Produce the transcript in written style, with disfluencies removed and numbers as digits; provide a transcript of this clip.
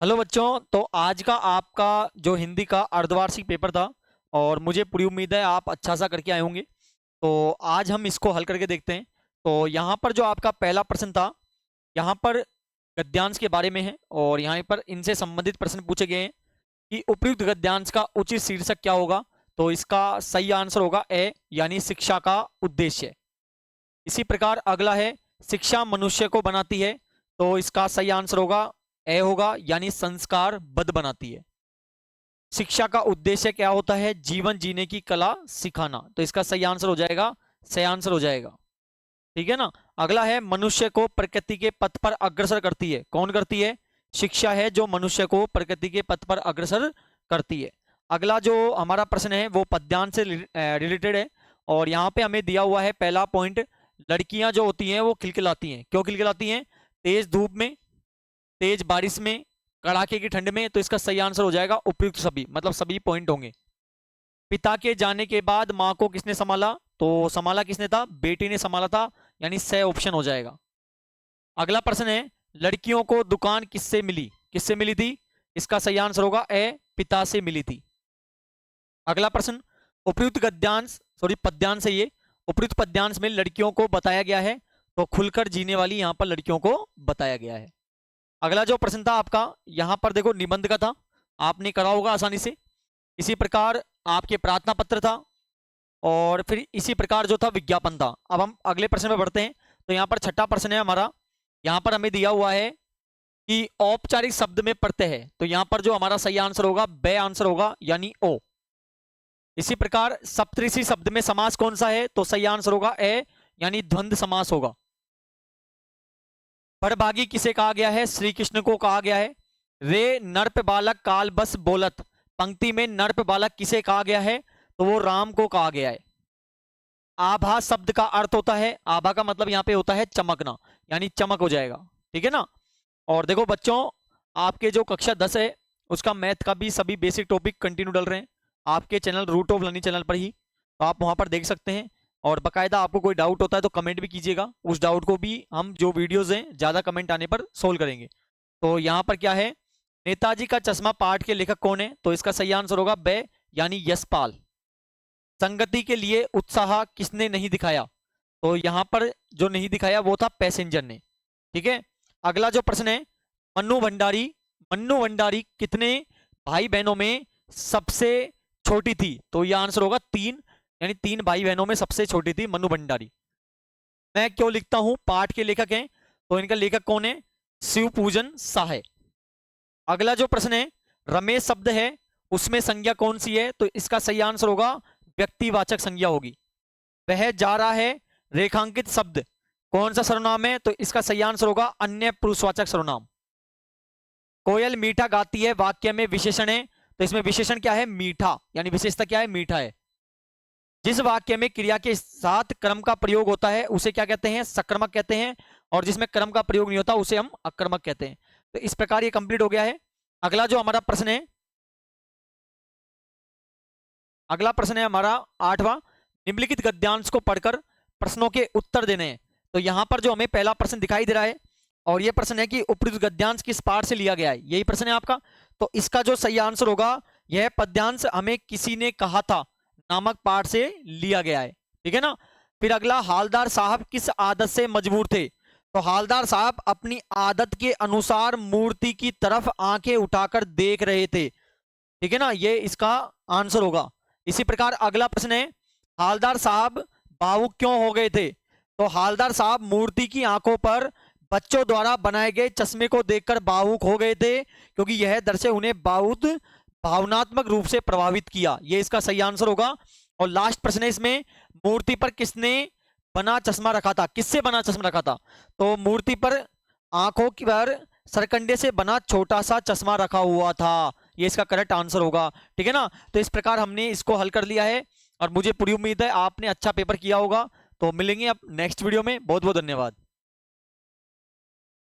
Hello बच्चों। तो आज का आपका जो हिंदी का अर्धवार्षिक पेपर था और मुझे पूरी उम्मीद है आप अच्छा सा करके आए होंगे। तो आज हम इसको हल करके देखते हैं। तो यहाँ पर जो आपका पहला प्रश्न था, यहाँ पर गद्यांश के बारे में है और यहाँ पर इनसे संबंधित प्रश्न पूछे गए हैं कि उपयुक्त गद्यांश का उचित शीर्षक क्या होगा। तो इसका सही आंसर होगा ए, यानी शिक्षा का उद्देश्य। इसी प्रकार अगला है, शिक्षा मनुष्य को बनाती है। तो इसका सही आंसर होगा ए होगा, यानी संस्कार बद बनाती है। शिक्षा का उद्देश्य क्या होता है? जीवन जीने की कला सिखाना। तो इसका सही आंसर हो जाएगा, सही आंसर हो जाएगा। ठीक है ना। अगला है, मनुष्य को प्रकृति के पथ पर अग्रसर करती है। कौन करती है? शिक्षा है जो मनुष्य को प्रकृति के पथ पर अग्रसर करती है। अगला जो हमारा प्रश्न है वो पद्यांश से रिलेटेड है और यहाँ पे हमें दिया हुआ है पहला पॉइंट, लड़कियां जो होती हैं वो खिलखिलाती हैं। क्यों खिलखिलाती हैं? तेज धूप में, तेज बारिश में, कड़ाके की ठंड में। तो इसका सही आंसर हो जाएगा उपयुक्त सभी, मतलब सभी पॉइंट होंगे। पिता के जाने के बाद माँ को किसने संभाला? तो संभाला किसने था? बेटी ने संभाला था, यानी स ऑप्शन हो जाएगा। अगला प्रश्न है, लड़कियों को दुकान किससे मिली? किससे मिली थी? इसका सही आंसर होगा ए, पिता से मिली थी। अगला प्रश्न, उपयुक्त गद्यांश सॉरी पद्यांश है ये, उपयुक्त पद्यांश में लड़कियों को बताया गया है। तो खुलकर जीने वाली यहाँ पर लड़कियों को बताया गया है। अगला जो प्रश्न था आपका, यहां पर देखो निबंध का था, आपने करा होगा आसानी से। इसी प्रकार आपके प्रार्थना पत्र था और फिर इसी प्रकार जो था विज्ञापन था। अब हम अगले प्रश्न में बढ़ते हैं। तो यहाँ पर छठा प्रश्न है हमारा, यहाँ पर हमें दिया हुआ है कि औपचारिक शब्द में प्रत्यय है। तो यहाँ पर जो हमारा सही आंसर होगा बे आंसर होगा, यानी ओ। इसी प्रकार सप्तऋषि शब्द में समास कौन सा है? तो सही आंसर होगा ए, यानी द्वंद्व समास होगा। परभागी किसे कहा गया है? श्री कृष्ण को कहा गया है। रे नर्प बालक काल बस बोलत, पंक्ति में नर्प बालक किसे कहा गया है? तो वो राम को कहा गया है। आभा शब्द का अर्थ होता है, आभा का मतलब यहाँ पे होता है चमकना, यानी चमक हो जाएगा। ठीक है ना। और देखो बच्चों, आपके जो कक्षा 10 है उसका मैथ का भी सभी बेसिक टॉपिक कंटिन्यू डल रहे हैं आपके channel root of learning channel पर ही। तो आप वहां पर देख सकते हैं और बकायदा आपको कोई डाउट होता है तो कमेंट भी कीजिएगा, उस डाउट को भी हम जो वीडियोज हैं ज्यादा कमेंट आने पर सोल्व करेंगे। तो यहाँ पर क्या है, नेताजी का चश्मा पाठ के लेखक कौन है? तो इसका सही आंसर होगा बे, यानी यशपाल। संगति के लिए उत्साह किसने नहीं दिखाया? तो यहां पर जो नहीं दिखाया वो था पैसेंजर ने। ठीक है। अगला जो प्रश्न है, मन्नू भंडारी, मन्नू भंडारी कितने भाई बहनों में सबसे छोटी थी? तो यह आंसर होगा 3, यानी 3 भाई बहनों में सबसे छोटी थी मन्नू भंडारी। मैं क्यों लिखता हूं पाठ के लेखक हैं, तो इनका लेखक कौन है? शिव पूजन शाह है। अगला जो प्रश्न है, रमेश शब्द है उसमें संज्ञा कौन सी है? तो इसका सही आंसर होगा व्यक्तिवाचक संज्ञा होगी। वह जा रहा है, रेखांकित शब्द कौन सा सर्वनाम है? तो इसका सही आंसर होगा अन्य पुरुषवाचक सर्वनाम। कोयल मीठा गाती है वाक्य में विशेषण है, तो इसमें विशेषण क्या है? मीठा, यानी विशेषता क्या है? मीठा है। जिस वाक्य में क्रिया के साथ कर्म का प्रयोग होता है उसे क्या कहते हैं? सकर्मक कहते हैं। और जिसमें कर्म का प्रयोग नहीं होता उसे हम अकर्मक कहते हैं। तो इस प्रकार ये कंप्लीट हो गया है। अगला जो हमारा प्रश्न है, अगला प्रश्न है हमारा 8वां, निम्नलिखित गद्यांश को पढ़कर प्रश्नों के उत्तर देने हैं। तो यहां पर जो हमें पहला प्रश्न दिखाई दे रहा है और यह प्रश्न है कि उपयुक्त गद्यांश किस पाठ से लिया गया है, यही प्रश्न है आपका। तो इसका जो सही आंसर होगा, यह पद्यांश हमें किसी ने कहा था नामक पाठ से लिया गया है। ठीक है ना। फिर अगला, हालदार साहब किस आदत से मजबूर थे? तो हालदार साहब अपनी आदत के अनुसार मूर्ति की तरफ आंखें उठाकर देख रहे थे। ठीक है ना, ये इसका आंसर होगा। इसी प्रकार अगला प्रश्न है, हालदार साहब भावुक क्यों हो गए थे? तो हालदार साहब मूर्ति की आंखों पर बच्चों द्वारा बनाए गए चश्मे को देखकर भावुक हो गए थे, क्योंकि यह दृश्य उन्हें बहुत भावनात्मक रूप से प्रभावित किया। यह इसका सही आंसर होगा। और लास्ट प्रश्न है इसमें, मूर्ति पर किसने बना चश्मा रखा था? किससे बना चश्मा रखा था? तो मूर्ति पर आंखों की पर सरकंडे से बना छोटा सा चश्मा रखा हुआ था। ये इसका करेक्ट आंसर होगा। ठीक है ना। तो इस प्रकार हमने इसको हल कर लिया है और मुझे पूरी उम्मीद है आपने अच्छा पेपर किया होगा। तो मिलेंगे अब नेक्स्ट वीडियो में। बहुत बहुत धन्यवाद।